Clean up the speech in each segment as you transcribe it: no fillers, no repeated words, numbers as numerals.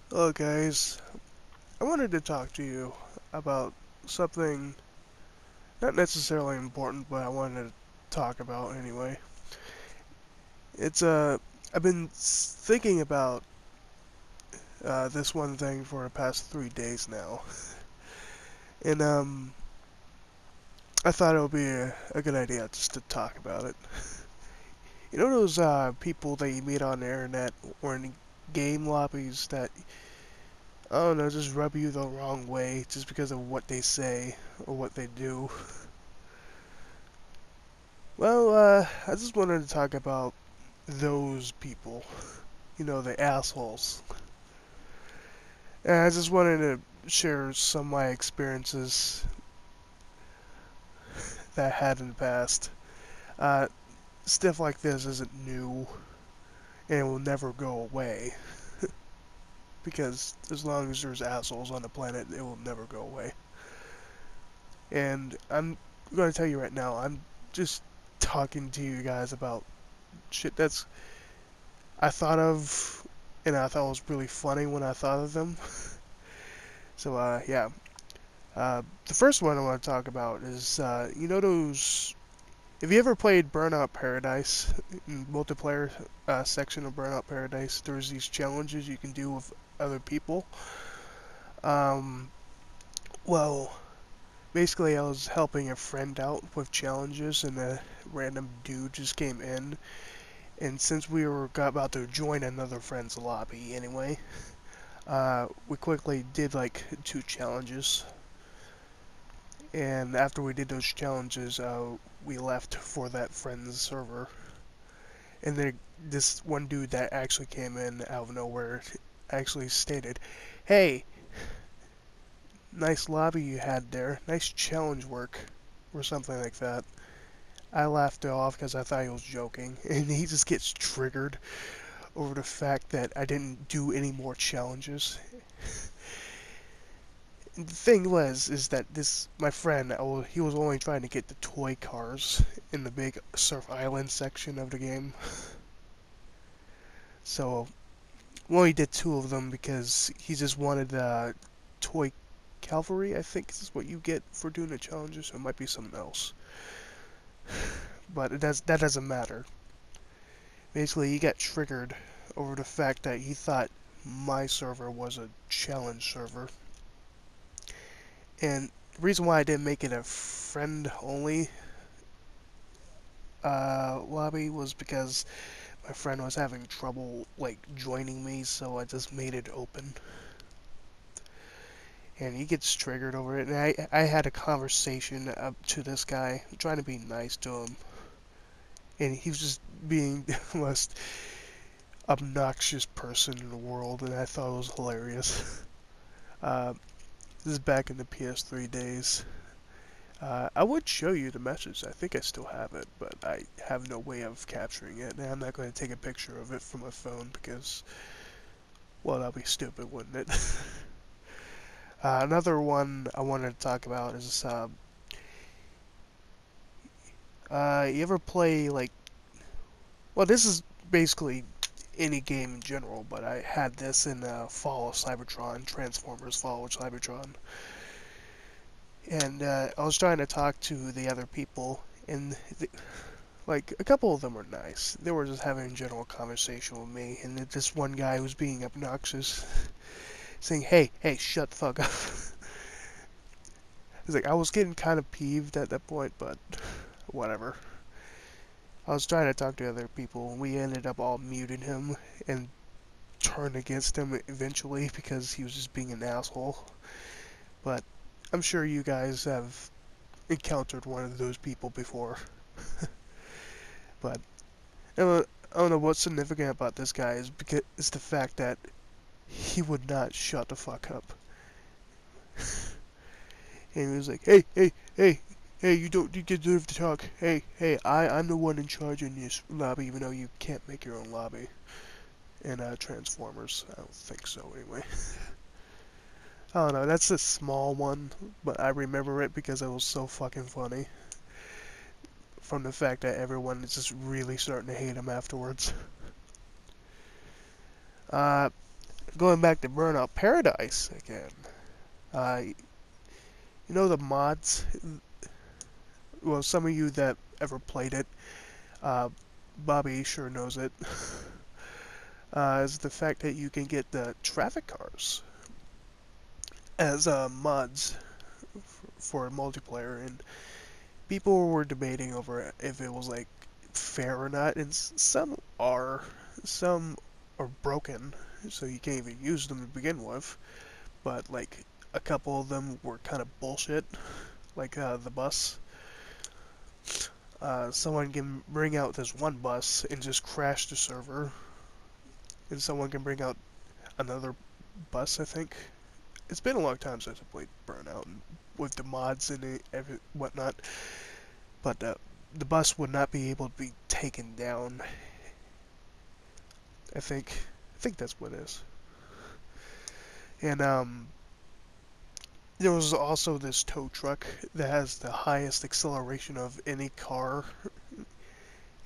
Hello guys, I wanted to talk to you about something not necessarily important, but I wanted to talk about anyway. It's I've been thinking about this one thing for the past 3 days now, and I thought it would be a good idea just to talk about it. You know those people that you meet on the internet or in game lobbies that I don't know just rub you the wrong way just because of what they say or what they do. Well, I just wanted to talk about those people. You know, the assholes. And I just wanted to share some of my experiences that I had in the past. Uh, Stuff like this isn't new, and it will never go away. Because as long as there's assholes on the planet, it will never go away. And I'm going to tell you right now, I'm just talking to you guys about shit that's I thought of, and I thought was really funny when I thought of them. So, yeah. The first one I want to talk about is, you know those... Have you ever played Burnout Paradise? In multiplayer section of Burnout Paradise, there's these challenges you can do with other people. Um, well, basically I was helping a friend out with challenges, and a random dude just came in. And since we were about to join another friend's lobby anyway, we quickly did like 2 challenges. And after we did those challenges, we left for that friend's server. And then this one dude that actually came in out of nowhere actually stated, "Hey, nice lobby you had there. Nice challenge work," or something like that. I laughed it off because I thought he was joking, and he just gets triggered over the fact that I didn't do any more challenges. The thing was, is that this my friend, he was only trying to get the toy cars in the big Surf Island section of the game. So we only did 2 of them because he just wanted the toy cavalry. I think is what you get for doing the challenges. Or it might be something else, but that doesn't matter. Basically, he got triggered over the fact that he thought my server was a challenge server, and the reason why I didn't make it a friend only lobby was because my friend was having trouble like joining me, so I just made it open. And he gets triggered over it. And I had a conversation up to this guy, trying to be nice to him, and he was just being the most obnoxious person in the world, and I thought it was hilarious. Uh, this is back in the PS3 days. I would show you the message. I think I still have it, but I have no way of capturing it, and I'm not going to take a picture of it from my phone because, well, that'd be stupid, wouldn't it? Another one I wanted to talk about is, you ever play, like, well, this is basically any game in general, but I had this in Fall of Cybertron, Transformers Fall of Cybertron. And I was trying to talk to the other people, and like a couple of them were nice. They were just having a general conversation with me, and this one guy was being obnoxious, saying, "Hey, hey, shut the fuck up." It's like I was getting kind of peeved at that point, but whatever. I was trying to talk to other people, and we ended up all muting him and turned against him eventually because he was just being an asshole. But I'm sure you guys have encountered one of those people before. But I don't know what's significant about this guy is because it's the fact that he would not shut the fuck up. And he was like, "Hey, hey, hey, hey, you deserve to talk. Hey, hey, I'm the one in charge in this lobby, even though you can't make your own lobby." And Transformers, I don't think so anyway. I don't know, that's a small one, but I remember it because it was so fucking funny. From the fact that everyone is just really starting to hate him afterwards. Uh, Going back to Burnout Paradise again. You know the mods? Well, some of you that ever played it, uh, Bobby sure knows it. Is the fact that you can get the traffic cars as mods for multiplayer, and people were debating over if it was like fair or not, and some are broken, so you can't even use them to begin with. But like a couple of them were kind of bullshit, like the bus. Someone can bring out this one bus and just crash the server, and someone can bring out another bus, I think. It's been a long time since I played Burnout and with the mods and whatnot, but the bus would not be able to be taken down. I think that's what it is. And there was also this tow truck that has the highest acceleration of any car,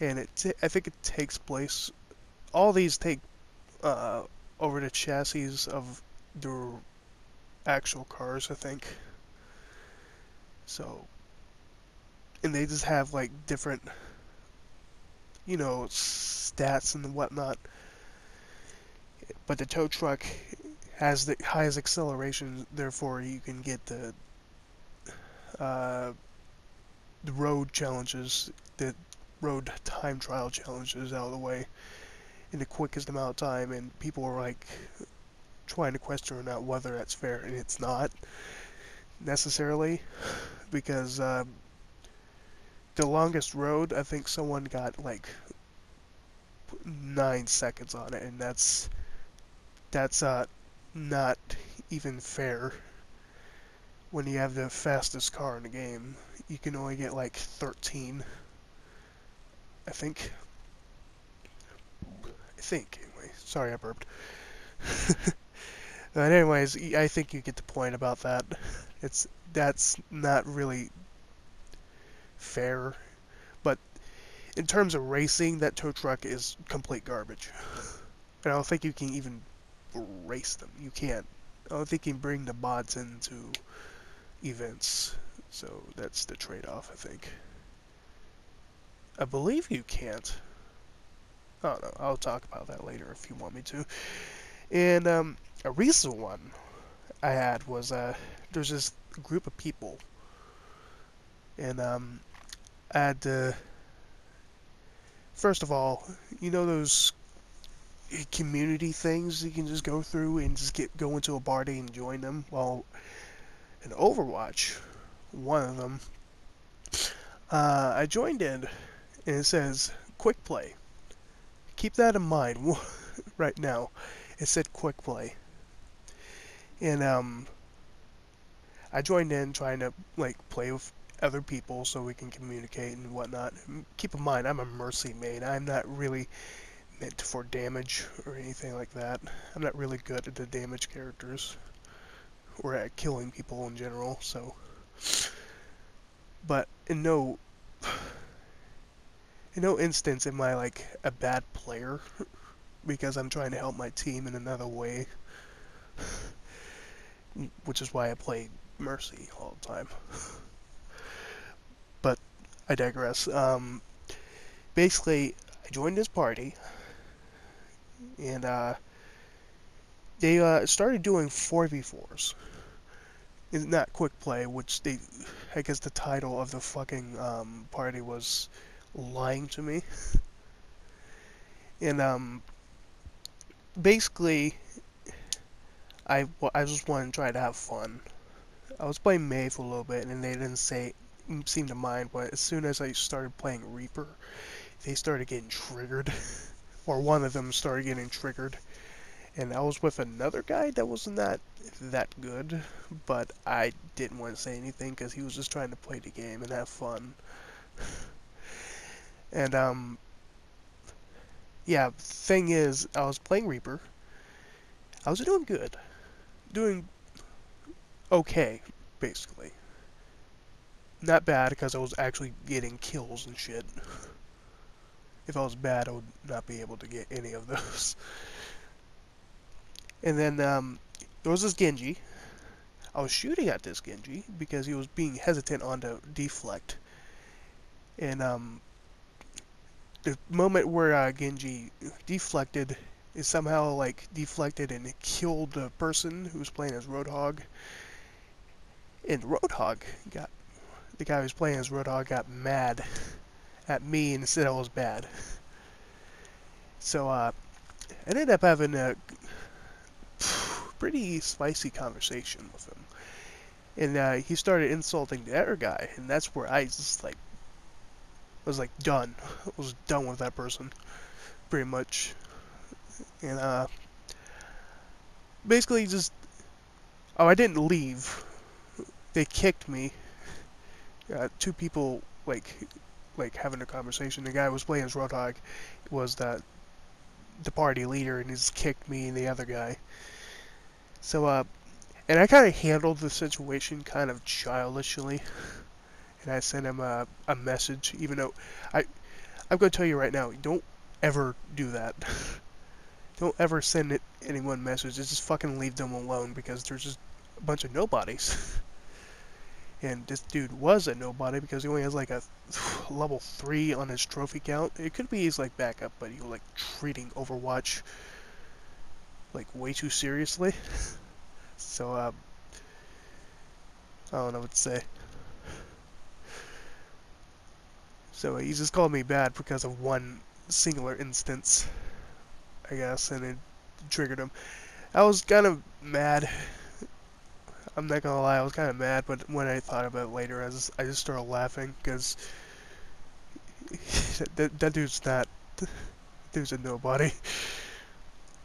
and I think it takes place. All these take uh, over the chassis of the actual cars, I think. So, and they just have like different, stats and whatnot. But the tow truck has the highest acceleration, therefore you can get uh, the road challenges, the road time trial challenges out of the way in the quickest amount of time. And people are like trying to question or not whether that's fair, and it's not necessarily, because the longest road, I think someone got like 9 seconds on it, and that's not even fair. When you have the fastest car in the game, you can only get like 13, I think. Anyway. Sorry I burped. But anyways, I think you get the point about that. That's not really fair. But in terms of racing, that tow truck is complete garbage. And I don't think you can even race them. You can't. I don't think you can bring the mods into events. So that's the trade-off, I think. I believe you can't. I don't know. I'll talk about that later if you want me to. And a recent one I had was there's this group of people, and I had to. First of all, those community things you can just go through and just go into a party and join them. Well, in Overwatch, one of them, I joined in, and it says quick play. Keep that in mind right now. It said quick play, and I joined in trying to like play with other people so we can communicate and whatnot. Keep in mind, I'm a Mercy main. I'm not really meant for damage or anything like that. I'm not really good at the damage characters or at killing people in general. So, but in no instance am I like a bad player because I'm trying to help my team in another way, which is why I play Mercy all the time. But I digress. Basically, I joined this party, and they started doing 4v4s. It's not quick play, which I guess the title of the fucking party was lying to me. And basically, I just wanted to try to have fun. I was playing May for a little bit, and they didn't seem to mind, but as soon as I started playing Reaper, they started getting triggered. Or one of them started getting triggered. And I was with another guy that wasn't that good, but I didn't want to say anything because he was just trying to play the game and have fun. And yeah, thing is, I was playing Reaper. I was doing good, doing okay, basically. Not bad because I was actually getting kills and shit. If I was bad, I would not be able to get any of those. And then there was this Genji. I was shooting at this Genji because he was being hesitant on the deflect. And the moment where Genji deflected is somehow like deflected and killed the person who was playing as Roadhog. And Roadhog got the guy who was playing as Roadhog got mad at me and said I was bad. So I ended up having a pretty spicy conversation with him. And he started insulting the other guy, and that's where I just like was like done. I was done with that person, pretty much. And basically just I didn't leave. They kicked me. Two people like having a conversation. The guy who was playing as Roadhog was the party leader, and he just kicked me and the other guy. So and I kind of handled the situation kind of childishly, and I sent him a message, even though I'm going to tell you right now, don't ever do that. Don't ever send anyone messages, just fucking leave them alone, because there's just a bunch of nobodies. And this dude was a nobody because he only has like a level 3 on his trophy count. It could be his like backup, but he was like treating Overwatch like way too seriously. So I don't know what to say. So he just called me bad because of one singular instance, I guess, and it triggered him. I was kind of mad. I'm not gonna lie, I was kind of mad, but when I thought about it later, I just started laughing because that dude's not. Dude's a nobody.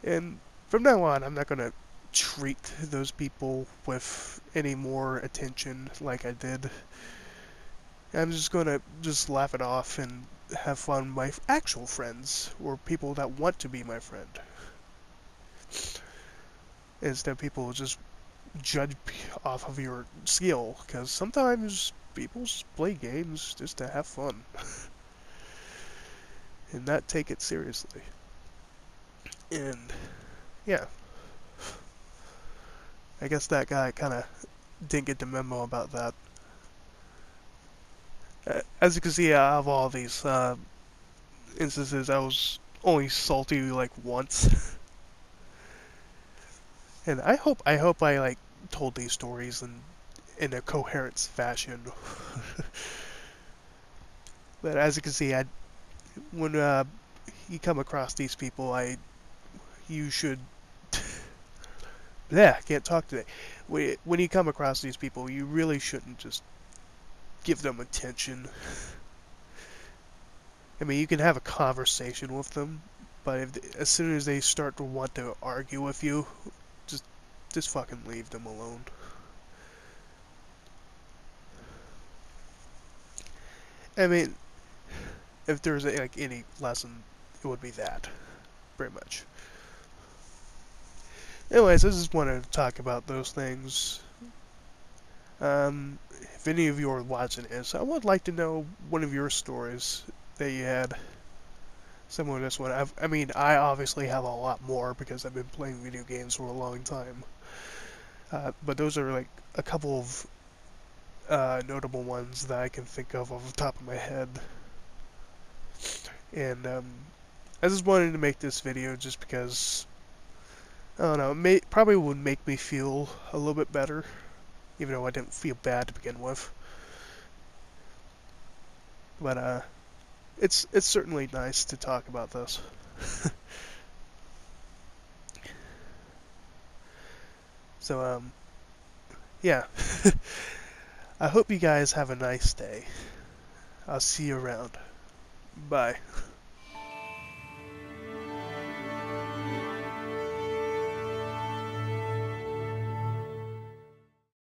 And from now on, I'm not gonna treat those people with any more attention like I did. I'm just gonna just laugh it off and have fun with my actual friends, or people that want to be my friend. Instead of people just judge off of your skill, because sometimes people just play games just to have fun and not take it seriously. And yeah, I guess that guy kind of didn't get the memo about that. As you can see, out of all these instances, I was only salty like once. And I hope I like told these stories in a coherent fashion. But as you can see, when you come across these people, you should. Yeah, can't talk today. When you come across these people, you really shouldn't just give them attention. I mean, you can have a conversation with them, but as soon as they start to want to argue with you, just just fucking leave them alone. I mean, if there's like any lesson, it would be that, pretty much. Anyways, I just wanted to talk about those things. If any of you are watching this, I would like to know one of your stories that you had similar to this one. I mean, I obviously have a lot more because I've been playing video games for a long time. But those are like a couple of notable ones that I can think of off the top of my head. And I just wanted to make this video just because, I don't know, it probably would make me feel a little bit better, even though I didn't feel bad to begin with. But it's certainly nice to talk about this. So yeah. I hope you guys have a nice day. I'll see you around. Bye.